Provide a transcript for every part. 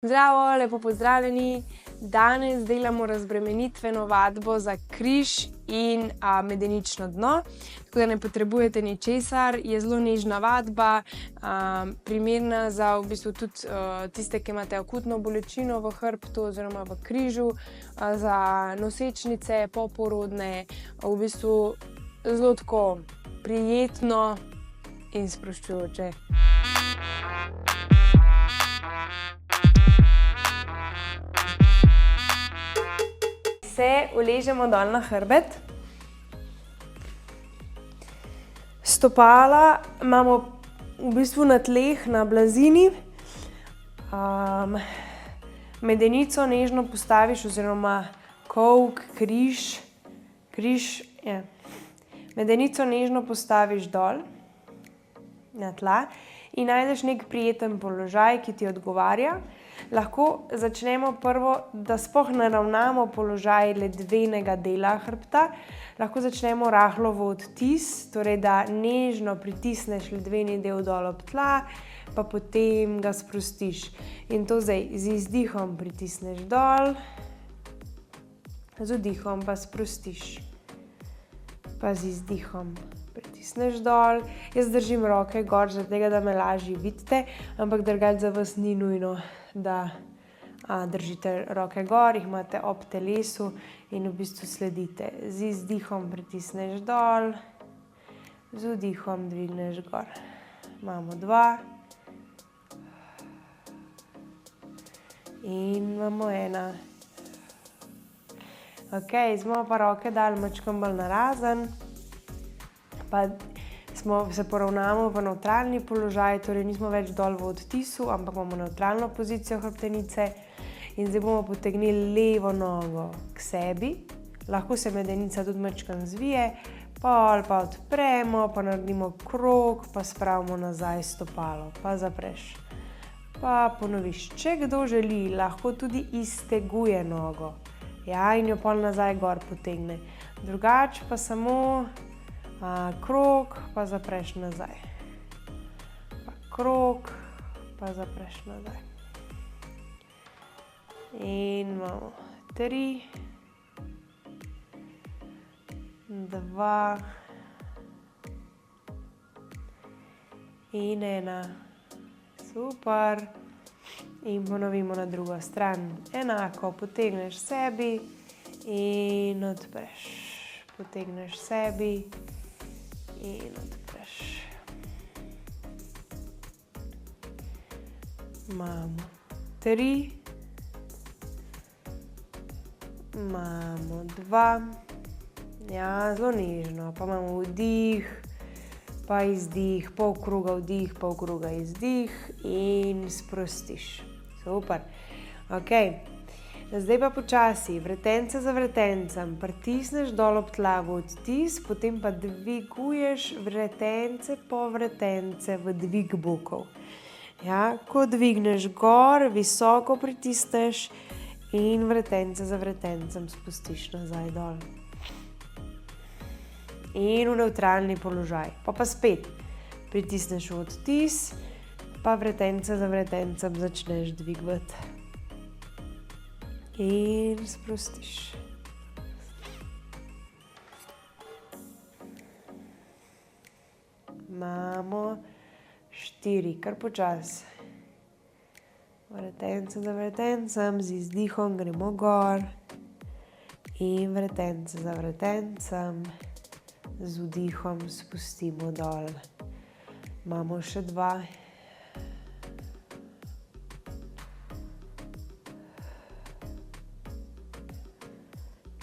Zdravo, lepo pozdravljeni. Danes delamo razbremenitveno vadbo za križ in medenično dno, tako da ne potrebujete ničesar. Je zelo nežna vadba, primerna za v bistvu tudi tiste, ki imate akutno bolečino v hrbtu oziroma v križu, za nosečnice, poporodne, v bistvu zelo tako prijetno in sproščujoče. Se uležemo dol na hrbet. Stopala imamo v bistvu na tleh, na blazini. Medenico nežno postaviš oziroma kolk, križ. Medenico nežno postaviš dol na tla in najdeš nek prijeten položaj, ki ti odgovarja. Lahko začnemo prvo, da sploh naravnamo položaj ledvenega dela hrbta. Lahko začnemo rahlo v odtis, torej da nežno pritisneš ledveni del dol ob tla, pa potem ga sprostiš. In to zdaj z izdihom pritisneš dol, z vdihom pa sprostiš. Pa z izdihom pritisneš dol. Jaz držim roke gor, zaradi tega, da me lažje vidite, ampak drugače za vas ni nujno, da držite roke gor, jih imate ob telesu in v bistvu sledite. Z izdihom pritisneš dol, z vdihom dvigneš gor. Imamo 2 in imamo 1. Ok, smo pa roke dali majčkeno bolj narazen, pa se poravnamo v nevtralni položaj, torej nismo več dol v odtisu, ampak imamo nevtralno pozicijo hrbtenice. In zdaj bomo potegnili levo nogo k sebi. Lahko se medenica tudi majčkeno zvije, pol pa odpremo, pa naredimo krog, pa spravimo nazaj stopalo, pa zapreš. Pa ponoviš. Če kdo želi, lahko tudi izteguje nogo. Ja, in jo pol nazaj gor potegne. Drugače pa samo krog, pa zapreš nazaj. Pa krog, pa zapreš nazaj. In imamo 3, 2 in 1. Super. In ponovimo na drugo stran. Enako, potegneš sebi in odpreš. Potegneš sebi in odpreš. Imamo 3. Imamo 2. Ja, zelo nežno. Pa imamo vdih, pa izdih, pol kroga vdih, pol kroga izdih in sprostiš. Super. Ok. Zdaj pa počasi, vretence za vretencem, pritisneš dol ob tla v odtis, potem pa dviguješ vretence po vretence v dvig bokov. Ja, ko dvigneš gor, visoko pritisneš in vretence za vretencem spustiš nazaj dol. In v nevtralni položaj. Pa spet pritisneš v odtis, pa vretence za vretencem začneš dvigovati. In sprostiš. Imamo 4, kar počasi. Vretence za vretencem, z izdihom gremo gor. In vretence za vretencem, z vdihom spustimo dol. Imamo še 2.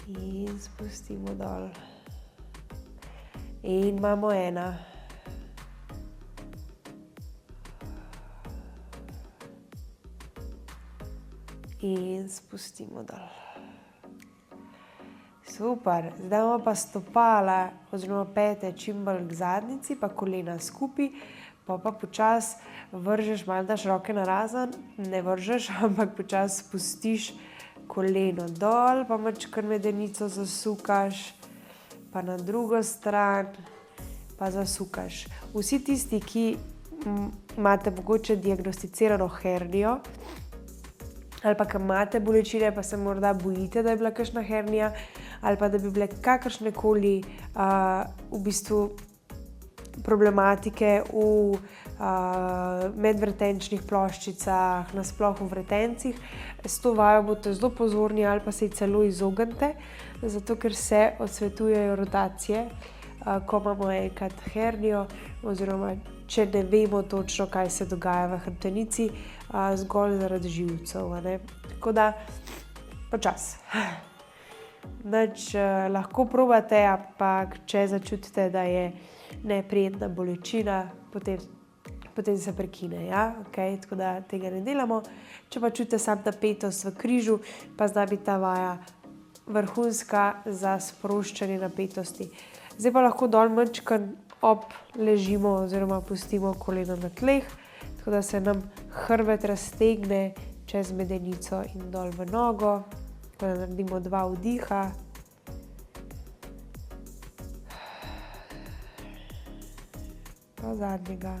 In spustimo dol. In imamo 1. In spustimo dol. Super. Zdaj imamo pa stopala oziroma pete čim bolj k zadnjici, pa kolena skupaj, pa počasi vržeš, malo daš roke narazen, ne vržeš, ampak počasi spustiš koleno dol, pa majčkeno medenico zasukaš, pa na drugo stran, pa zasukaš. Vsi tisti, ki imate mogoče diagnosticirano hernijo, ali pa ki imate bolečine, pa se morda bojite, da je bila kakšna hernija, ali pa da bi bile kakršnekoli v bistvu problematike v medvretenčnih ploščicah, nasploh v vretencih. S to vajo boste zelo pozorni ali pa se ji celo izognete, zato ker se odsvetujejo rotacije, ko imamo enkrat hernijo oziroma če ne vemo točno, kaj se dogaja v hrbtenici, zgolj zaradi živcev. Tako da počas. Lahko probate, ampak če začutite, da je neprijetna bolečina, potem se prekine. Ja? Okay? Tako da tega ne delamo. Če pa čutite samo napetost v križu, pa zna biti ta vaja vrhunska za sproščanje napetosti. Zdaj pa lahko dol mančkan obležimo oziroma pustimo koleno na tleh, tako da se nam hrbet raztegne čez medenico in dol v nogo. Tako da naredimo 2 vdiha. Pa zadnjega.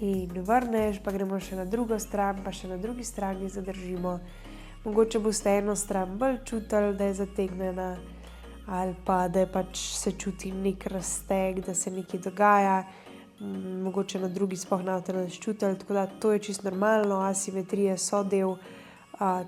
In vrneš, pa gremo še na drugo stran, pa še na drugi strani zadržimo. Mogoče boste eno stran bolj čutili, da je zategnjena, ali pa da je pač se čuti nek razteg, da se nekaj dogaja. Mogoče na drugi sploh ne boste nič čutili, tako da to je čisto normalno. Asimetrije so del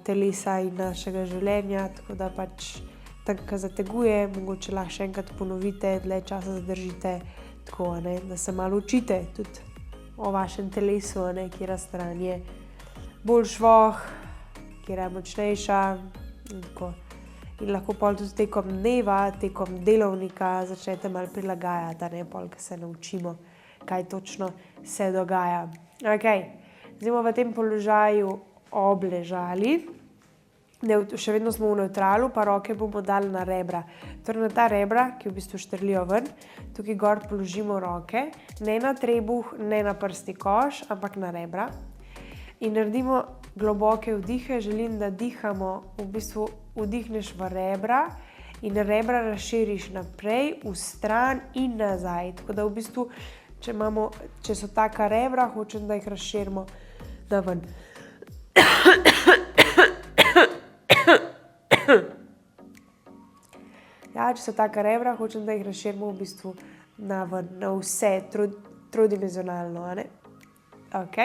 telesa in našega življenja, tako da pač tam, ko zateguje, mogoče lahko še enkrat ponovite, dlje časa zadržite, tako, da se malo učite tudi o vašem telesu, kjera stran je bolj švoh, kjera je močnejša in tako. In lahko pol tudi tekom dneva, tekom delovnika začnete malo prilagajati, pol, ko se naučimo, kaj točno se dogaja. Okay. Zdaj bomo v tem položaju obležali. Še vedno smo v nevtralu, pa roke bomo dali na rebra. Torej na ta rebra, ki v bistvu štrlijo ven, tukaj gor položimo roke, ne na trebuh, ne na prstni koš, ampak na rebra. In naredimo globoke vdihe. Želim, da dihamo, v bistvu vdihneš v rebra in rebra razširiš naprej, v stran in nazaj. Tako da v bistvu, če so taka rebra, hočem, da jih razširimo na ven. Ja, če so taka rebra, hočem, da jih razširimo v bistvu na ven, na vse, trodimenzionalno, Ok.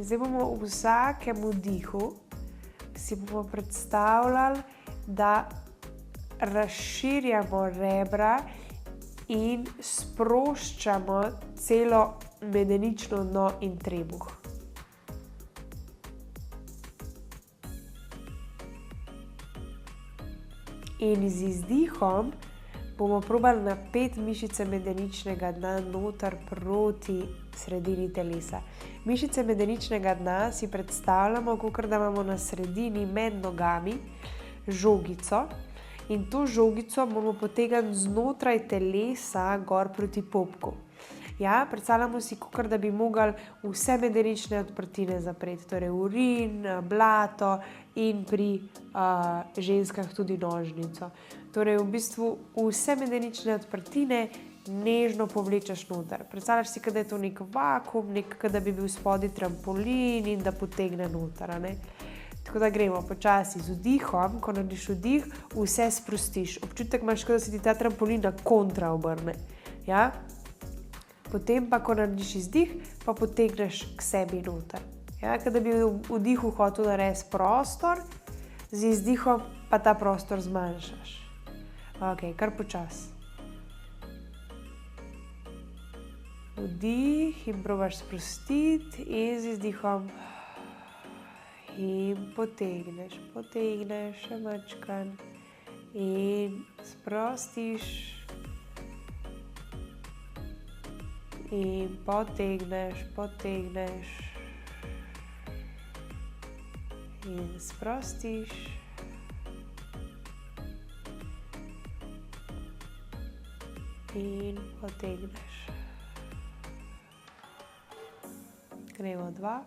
In zdaj bomo v vsakem vdihu si bomo predstavljali, da razširjamo rebra in sproščamo celo medenično dno in trebuh. In z izdihom bomo probali napeti mišice medeničnega dna noter proti sredini telesa. Mišice medeničnega dna si predstavljamo, kakor da imamo na sredini med nogami žogico in to žogico bomo potegnili znotraj telesa gor proti popku. Ja, predstavljamo si, kakor da bi mogli vse medenične odprtine zapreti, torej urin, blato in pri ženskah tudi nožnico. Torej v bistvu vse medenične odprtine nežno povlečeš noter. Predstavljaš si, da je to nek vakuum, da bi bil spodaj trampolin in da potegne noter. Tako da gremo počasi z vdihom, ko narediš vdih, vse sprostiš. Občutek imaš, da se ti ta trampolin na kontra obrne. Ja? Potem pa, ko narediš izdih, pa potegneš k sebi noter. Ja? Da bi v vdihu hotel narediti prostor, z izdihom pa ta prostor zmanjšaš. Ok, kar počasi. Vdih in probaš sprostiti in z izdihom in potegneš, še mačkan in sprostiš in potegneš in sprostiš in potegneš. Gremo 2.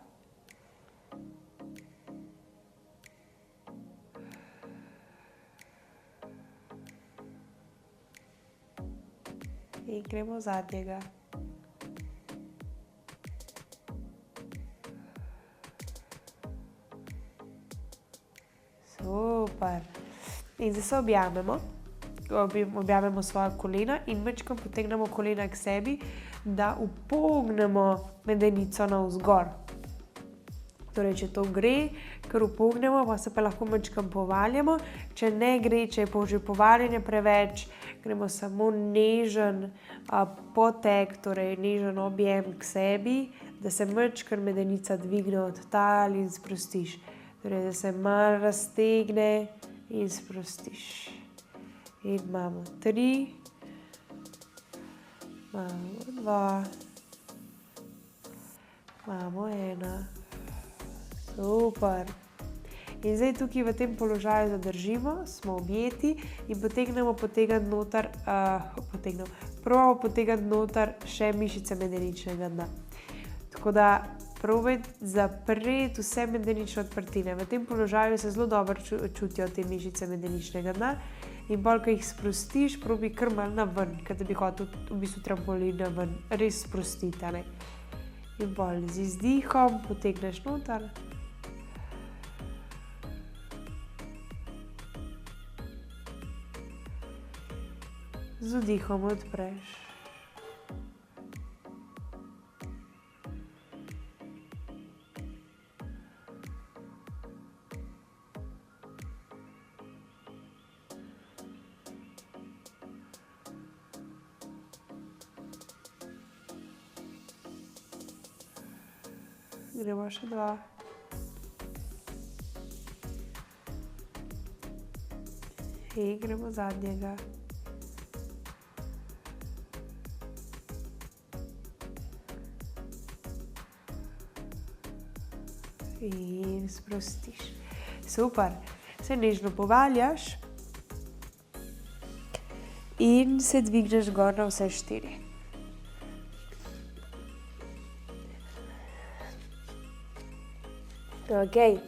In gremo zadnjega. Super. In zdaj se objamemo. Objamemo svoja kolena in majčkeno potegnemo kolena k sebi, da upognemo medenico navzgor. Torej, če to gre, kar upognemo, pa se pa lahko majčkeno povaljamo. Če ne gre, če je že povaljanje preveč, gremo samo nežen potek, torej nežen objem k sebi, da se majčkeno medenica dvigne od tal in sprostiš. Torej, da se malo raztegne in sprostiš. In imamo 3, imamo 2, imamo 1. Super. In zdaj tukaj v tem položaju zadržimo, smo objeti in potegnemo noter, probamo potegniti noter še mišice medeničnega dna. Tako da probaj zapreti vse medenične odprtine. V tem položaju se zelo dobro čutijo te mišice medeničnega dna. In bolj, ko jih sprostiš, probi kar malo na ven, kot da bi hotel v bistvu trampolin na ven, res sprostiti. In bolj z izdihom potegneš noter. Z vdihom odpreš. Gremo še 2. In gremo zadnjega. In sprostiš. Super. Se nežno povaljaš in se dvigneš gor na vse 4. Okay.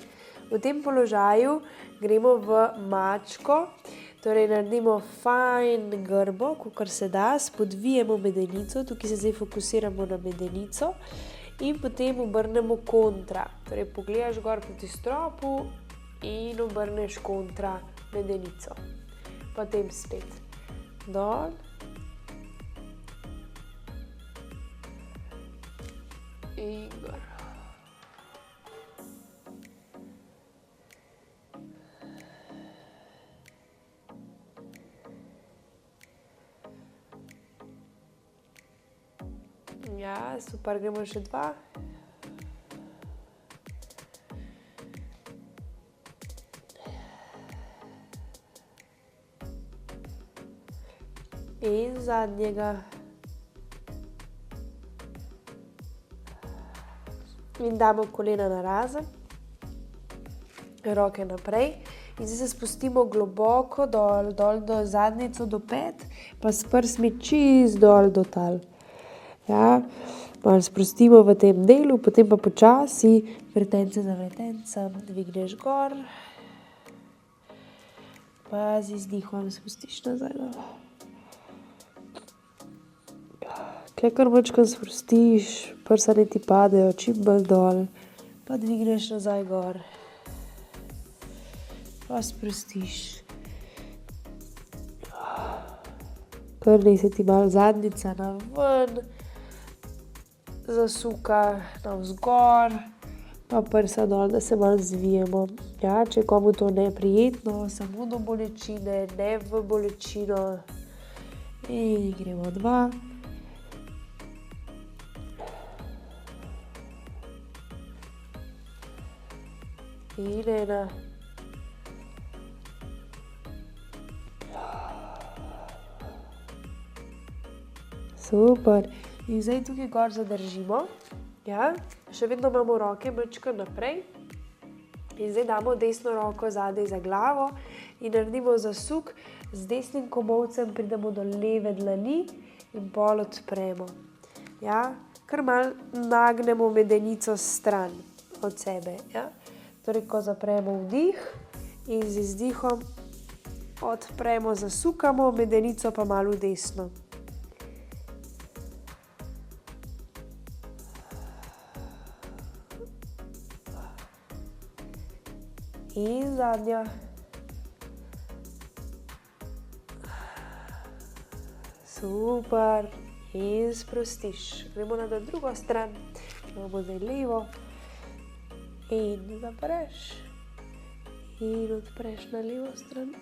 V tem položaju gremo v mačko, torej naredimo fajn grbo, kakor se da, spodvijemo medenico, tukaj se zdaj fokusiramo na medenico in potem obrnemo kontra. Torej pogledaš gor proti stropu in obrneš kontra medenico. Potem spet dol. In gor. Ja, super, gremo še 2. In zadnjega. In damo kolena na razen, roke naprej. In zdaj se spustimo globoko dol do zadnjico, do pet, pa s prsmi čist dol do tal. Ja, malo sprostimo v tem delu, potem pa počasi, vretence za vretencem, dvigneš gor. Pa z izdihom spustiš nazaj dol. Tukaj kar majčkeno sprostiš, prsa naj ti padejo čim bolj dol. Pa dvigneš nazaj gor. Pa sprostiš. Kar naj se ti malo zadnjica na ven. Zasuka navzgor, pa prsa dol, da se malo zvijemo. Ja, če je komu to neprijetno, samo do bolečine, ne v bolečino. In gremo 2. In 1. Super. In zdaj tukaj gor zadržimo, ja, še vedno imamo roke majčkeno naprej in zdaj damo desno roko zadaj za glavo in naredimo zasuk, z desnim komolcem pridemo do leve dlani in pol odpremo. Ja, kar malo nagnemo medenico stran od sebe, ja. Torej, ko zapremo vdih in z izdihom odpremo, zasukamo medenico pa malo v desno. In zadnja. Super. In sprostiš. Gremo na drugo stran. Imamo zdaj levo. In zapreš. In odpreš na levo stran.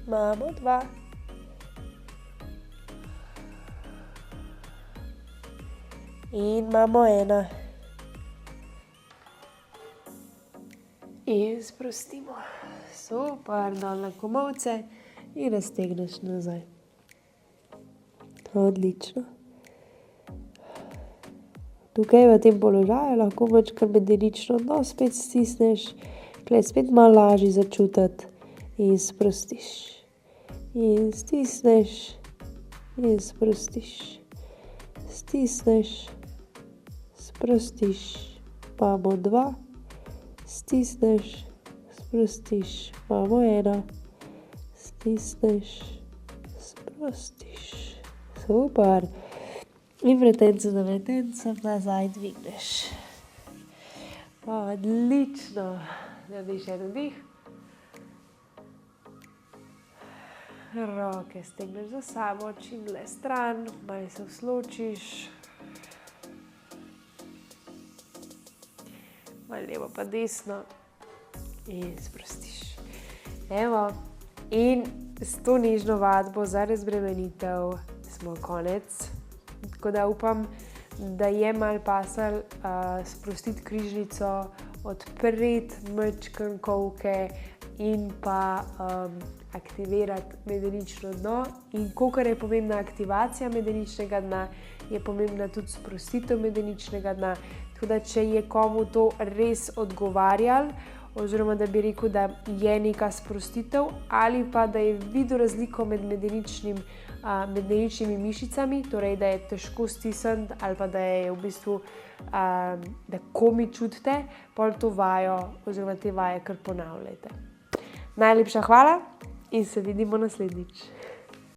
Imamo 2. In imamo 1. In sprostimo. Super, dol na komolce in raztegneš nazaj. Odlično. Tukaj v tem položaju lahko malo medenično dno spet stisneš, tukaj spet malo lažje začutiti in sprostiš. In stisneš in sprostiš. Stisneš, sprostiš. Imamo 2. Stisneš, sprostiš. Imamo 1. Stisneš, sprostiš. Super. In vretenco za vretencem nazaj dvigneš. Odlično. Narediš en vdih. Roke stegneš za sabo, čim dlje stran, malo se usločiš. Malo levo pa desno in sprostiš. Evo, in s to nežno vadbo za razbremenitev smo konec. Tako da upam, da je malo pasalo sprostiti križnico, odpreti majčkeno kolke in pa aktivirati medenično dno. In kolikor je pomembna aktivacija medeničnega dna, je pomembna tudi sprostitev medeničnega dna. Tako da, če je komu to res odgovarjalo, oziroma da bi rekel, da je neka sprostitev ali pa da je videl razliko med medeničnimi mišicami, torej da je težko stisniti ali pa da je v bistvu, da komi čutite, pol to vajo oziroma te vaje kar ponavljajte. Najlepša hvala in se vidimo naslednjič.